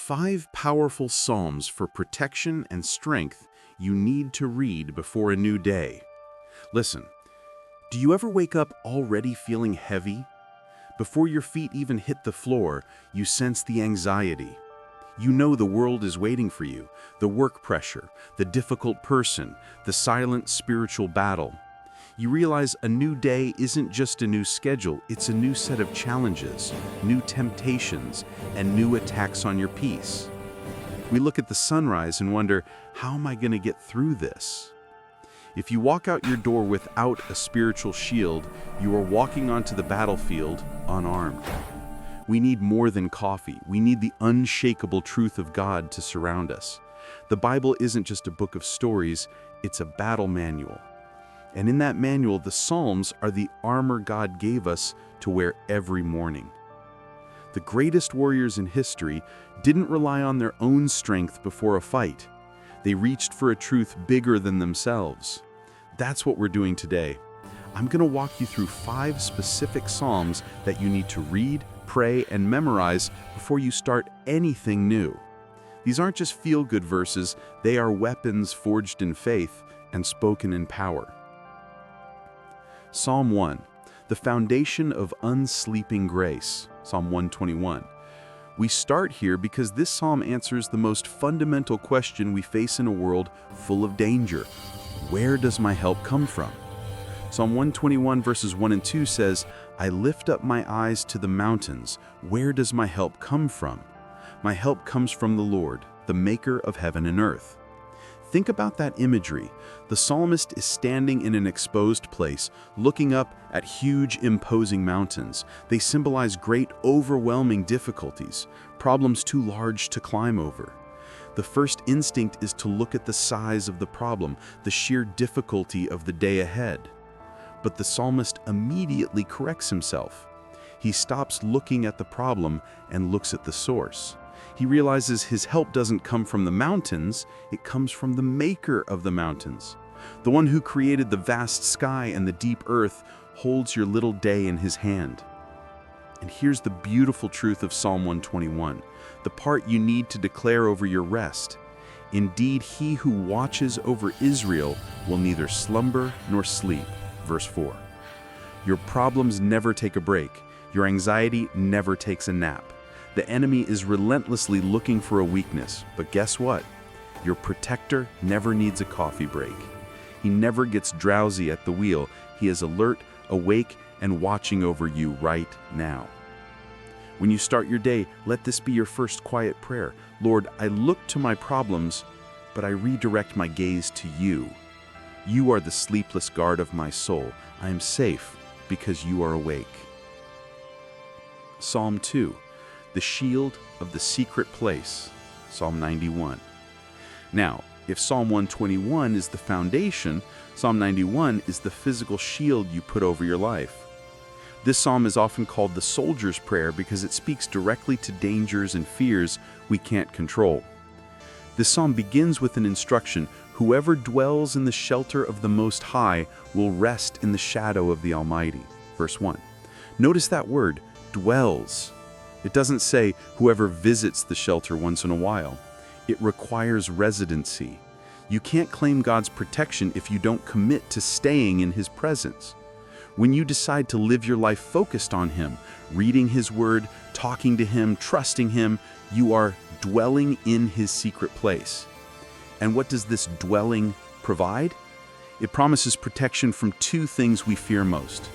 5 powerful psalms for protection and strength you need to read before a new day. Listen, do you ever wake up already feeling heavy? Before your feet even hit the floor, you sense the anxiety. You know the world is waiting for you, the work pressure, the difficult person, the silent spiritual battle. You realize a new day isn't just a new schedule, it's a new set of challenges, new temptations, and new attacks on your peace. We look at the sunrise and wonder, how am I going to get through this? If you walk out your door without a spiritual shield, you are walking onto the battlefield unarmed. We need more than coffee. We need the unshakable truth of God to surround us. The Bible isn't just a book of stories, it's a battle manual. And in that manual, the Psalms are the armor God gave us to wear every morning. The greatest warriors in history didn't rely on their own strength before a fight. They reached for a truth bigger than themselves. That's what we're doing today. I'm going to walk you through 5 specific Psalms that you need to read, pray, and memorize before you start anything new. These aren't just feel-good verses, they are weapons forged in faith and spoken in power. Psalm 1, the foundation of unsleeping grace, Psalm 121. We start here because this psalm answers the most fundamental question we face in a world full of danger. Where does my help come from? Psalm 121 verses 1 and 2 says, I lift up my eyes to the mountains. Where does my help come from? My help comes from the Lord, the maker of heaven and earth. Think about that imagery. The psalmist is standing in an exposed place, looking up at huge, imposing mountains. They symbolize great, overwhelming difficulties, problems too large to climb over. The first instinct is to look at the size of the problem, the sheer difficulty of the day ahead. But the psalmist immediately corrects himself. He stops looking at the problem and looks at the source. He realizes his help doesn't come from the mountains, it comes from the maker of the mountains. The one who created the vast sky and the deep earth holds your little day in his hand. And here's the beautiful truth of Psalm 121, the part you need to declare over your rest. Indeed, he who watches over Israel will neither slumber nor sleep. Verse 4. Your problems never take a break. Your anxiety never takes a nap. The enemy is relentlessly looking for a weakness, but guess what? Your protector never needs a coffee break. He never gets drowsy at the wheel. He is alert, awake, and watching over you right now. When you start your day, let this be your first quiet prayer. Lord, I look to my problems, but I redirect my gaze to you. You are the sleepless guard of my soul. I am safe because you are awake. Psalm 2. The shield of the secret place, Psalm 91. Now, if Psalm 121 is the foundation, Psalm 91 is the physical shield you put over your life. This psalm is often called the soldier's prayer because it speaks directly to dangers and fears we can't control. This psalm begins with an instruction: whoever dwells in the shelter of the Most High will rest in the shadow of the Almighty. Verse 1. Notice that word, dwells. It doesn't say whoever visits the shelter once in a while. It requires residency. You can't claim God's protection if you don't commit to staying in His presence. When you decide to live your life focused on Him, reading His Word, talking to Him, trusting Him, you are dwelling in His secret place. And what does this dwelling provide? It promises protection from 2 things we fear most: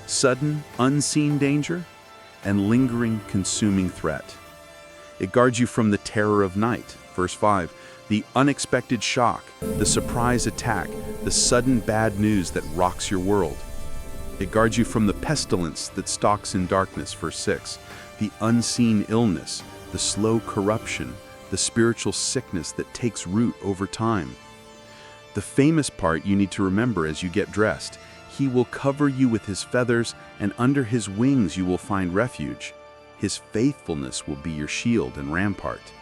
sudden, unseen danger, and lingering, consuming threat. It guards you from the terror of night, verse 5, the unexpected shock, the surprise attack, the sudden bad news that rocks your world. It guards you from the pestilence that stalks in darkness, verse 6, the unseen illness, the slow corruption, the spiritual sickness that takes root over time. The famous part you need to remember as you get dressed: He will cover you with His feathers, and under His wings you will find refuge. His faithfulness will be your shield and rampart.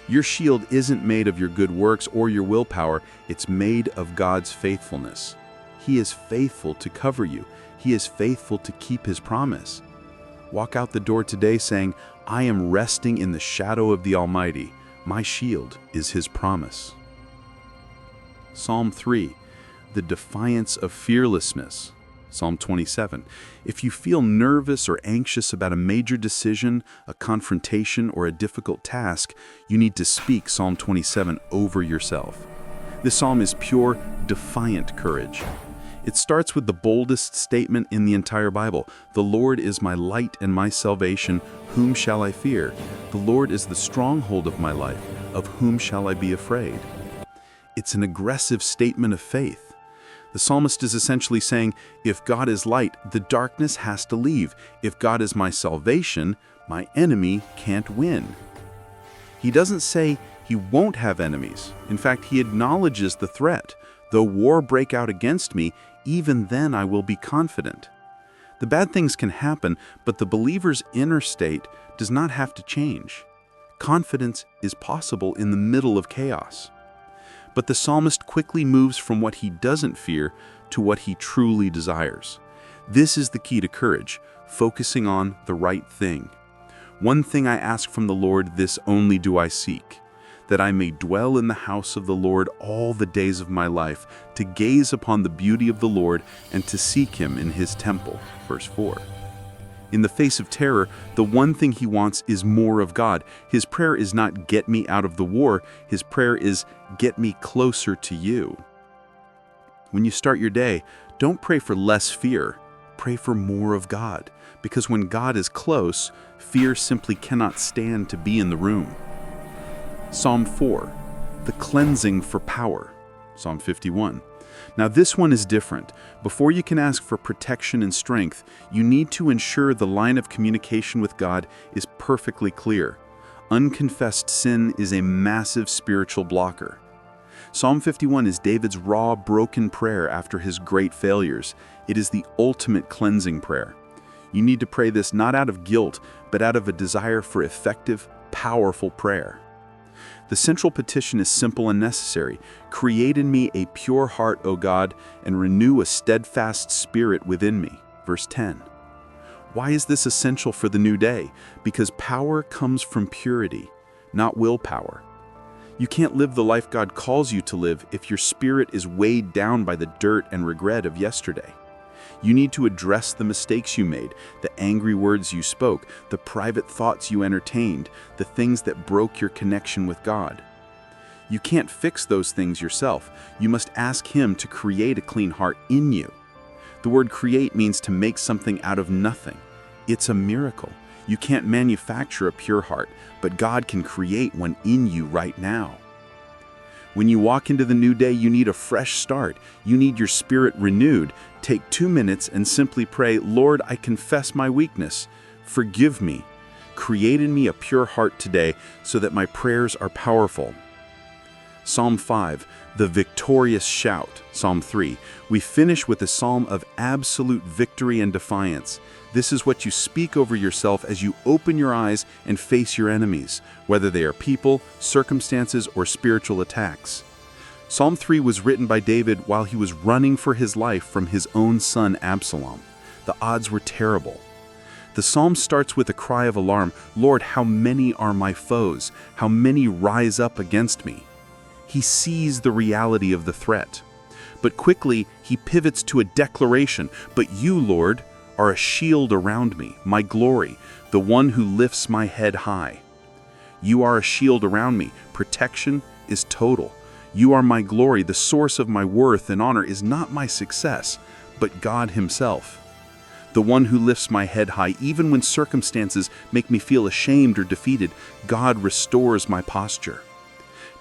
Your shield isn't made of your good works or your willpower, it's made of God's faithfulness. He is faithful to cover you. He is faithful to keep His promise. Walk out the door today saying, I am resting in the shadow of the Almighty. My shield is His promise. Psalm 3, the defiance of fearlessness. Psalm 27. If you feel nervous or anxious about a major decision, a confrontation, or a difficult task, you need to speak Psalm 27 over yourself. This psalm is pure, defiant courage. It starts with the boldest statement in the entire Bible. The Lord is my light and my salvation. Whom shall I fear? The Lord is the stronghold of my life. Of whom shall I be afraid? It's an aggressive statement of faith. The psalmist is essentially saying, if God is light, the darkness has to leave. If God is my salvation, my enemy can't win. He doesn't say he won't have enemies. In fact, he acknowledges the threat. Though war break out against me, even then I will be confident. The bad things can happen, but the believer's inner state does not have to change. Confidence is possible in the middle of chaos. But the psalmist quickly moves from what he doesn't fear to what he truly desires. This is the key to courage, focusing on the right thing. One thing I ask from the Lord, this only do I seek, that I may dwell in the house of the Lord all the days of my life, to gaze upon the beauty of the Lord and to seek Him in His temple. Verse 4. In the face of terror, the one thing he wants is more of God. His prayer is not get me out of the war. His prayer is get me closer to you. When you start your day, don't pray for less fear. Pray for more of God. Because when God is close, fear simply cannot stand to be in the room. Psalm 4, the cleansing for power. Psalm 51. Now this one is different. Before you can ask for protection and strength, you need to ensure the line of communication with God is perfectly clear. Unconfessed sin is a massive spiritual blocker. Psalm 51 is David's raw, broken prayer after his great failures. It is the ultimate cleansing prayer. You need to pray this not out of guilt, but out of a desire for effective, powerful prayer. The central petition is simple and necessary. Create in me a pure heart, O God, and renew a steadfast spirit within me. Verse 10. Why is this essential for the new day? Because power comes from purity, not willpower. You can't live the life God calls you to live if your spirit is weighed down by the dirt and regret of yesterday. You need to address the mistakes you made, the angry words you spoke, the private thoughts you entertained, the things that broke your connection with God. You can't fix those things yourself. You must ask Him to create a clean heart in you. The word create means to make something out of nothing. It's a miracle. You can't manufacture a pure heart, but God can create one in you right now. When you walk into the new day, you need a fresh start. You need your spirit renewed. Take 2 minutes and simply pray, Lord, I confess my weakness. Forgive me. Create in me a pure heart today so that my prayers are powerful. Psalm 5, the victorious shout. Psalm 3. We finish with a psalm of absolute victory and defiance. This is what you speak over yourself as you open your eyes and face your enemies, whether they are people, circumstances, or spiritual attacks. Psalm 3 was written by David while he was running for his life from his own son Absalom. The odds were terrible. The psalm starts with a cry of alarm, Lord, how many are my foes? How many rise up against me? He sees the reality of the threat. But quickly, he pivots to a declaration, but you, Lord, are a shield around me, my glory, the one who lifts my head high. You are a shield around me. Protection is total. You are my glory. The source of my worth and honor is not my success, but God Himself. The one who lifts my head high, even when circumstances make me feel ashamed or defeated, God restores my posture.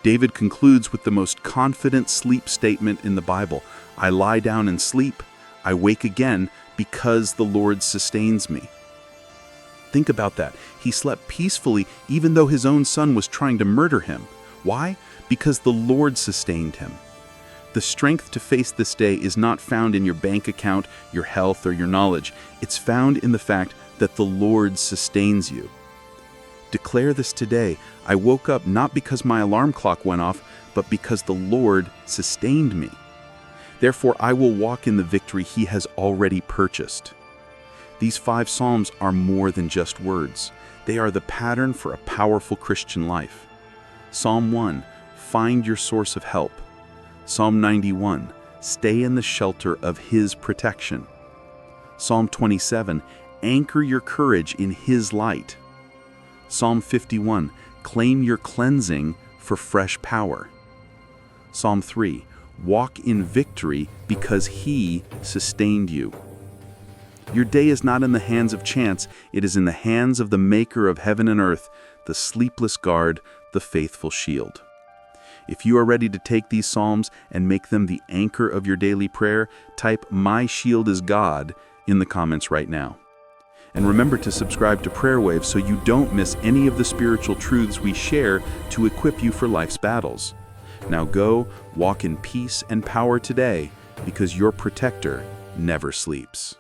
David concludes with the most confident sleep statement in the Bible. I lie down and sleep. I wake again because the Lord sustains me. Think about that. He slept peacefully even though his own son was trying to murder him. Why? Because the Lord sustained him. The strength to face this day is not found in your bank account, your health, or your knowledge. It's found in the fact that the Lord sustains you. Declare this today. I woke up not because my alarm clock went off, but because the Lord sustained me. Therefore, I will walk in the victory He has already purchased. These 5 Psalms are more than just words. They are the pattern for a powerful Christian life. Psalm 1, find your source of help. Psalm 91, stay in the shelter of His protection. Psalm 27, anchor your courage in His light. Psalm 51, claim your cleansing for fresh power. Psalm 3, walk in victory because He sustained you. Your day is not in the hands of chance, it is in the hands of the Maker of heaven and earth, the sleepless guard, the faithful shield. If you are ready to take these Psalms and make them the anchor of your daily prayer, type "My shield is God" in the comments right now. And remember to subscribe to Prayer Wave so you don't miss any of the spiritual truths we share to equip you for life's battles. Now go, walk in peace and power today, because your protector never sleeps.